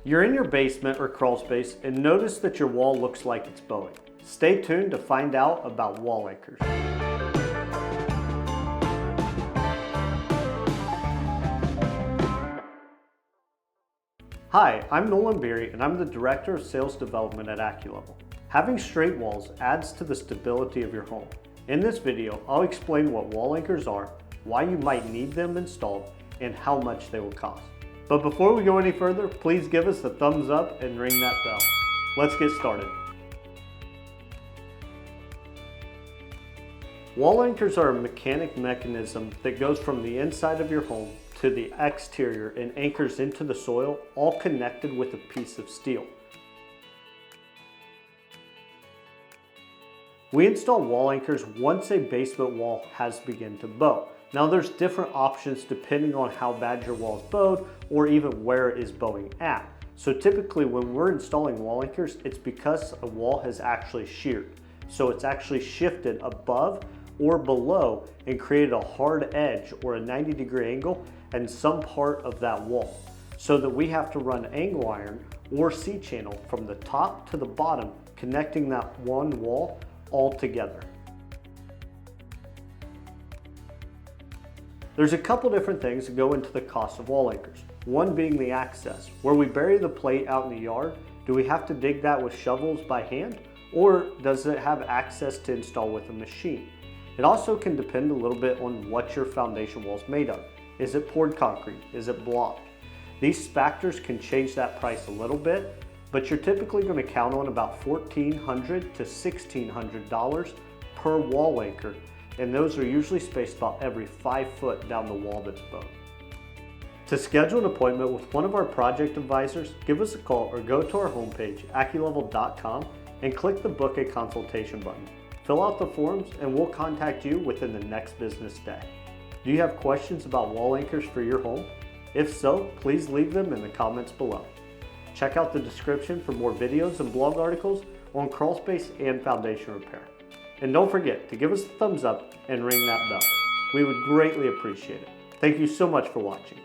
You're in your basement or crawl space and notice that your wall looks like it's bowing. Stay tuned to find out about wall anchors. Hi, I'm Nolan Beery and I'm the Director of Sales Development at Acculevel. Having straight walls adds to the stability of your home. In this video, I'll explain what wall anchors are, why you might need them installed, and how much they will cost. But before we go any further, please give us a thumbs up and ring that bell. Let's get started. Wall anchors are a mechanic mechanism that goes from the inside of your home to the exterior and anchors into the soil, all connected with a piece of steel. We install wall anchors once a basement wall has begun to bow. Now there's different options depending on how bad your wall is bowed or even where it is bowing at. So typically when we're installing wall anchors, it's because a wall has actually sheared. So it's actually shifted above or below and created a hard edge or a 90-degree angle in some part of that wall. So that we have to run angle iron or C-channel from the top to the bottom, connecting that one wall all together. There's a couple different things that go into the cost of wall anchors. One being the access. Where we bury the plate out in the yard, do we have to dig that with shovels by hand, or does it have access to install with a machine? It also can depend a little bit on what your foundation wall is made of. Is it poured concrete? Is it block? These factors can change that price a little bit, but you're typically going to count on about $1,400 to $1,600 per wall anchor, and those are usually spaced about every 5 foot down the wall that's bowed. To schedule an appointment with one of our project advisors, give us a call or go to our homepage, acculevel.com, and click the Book a Consultation button. Fill out the forms and we'll contact you within the next business day. Do you have questions about wall anchors for your home? If so, please leave them in the comments below. Check out the description for more videos and blog articles on crawl space and foundation repair. And don't forget to give us a thumbs up and ring that bell. We would greatly appreciate it. Thank you so much for watching.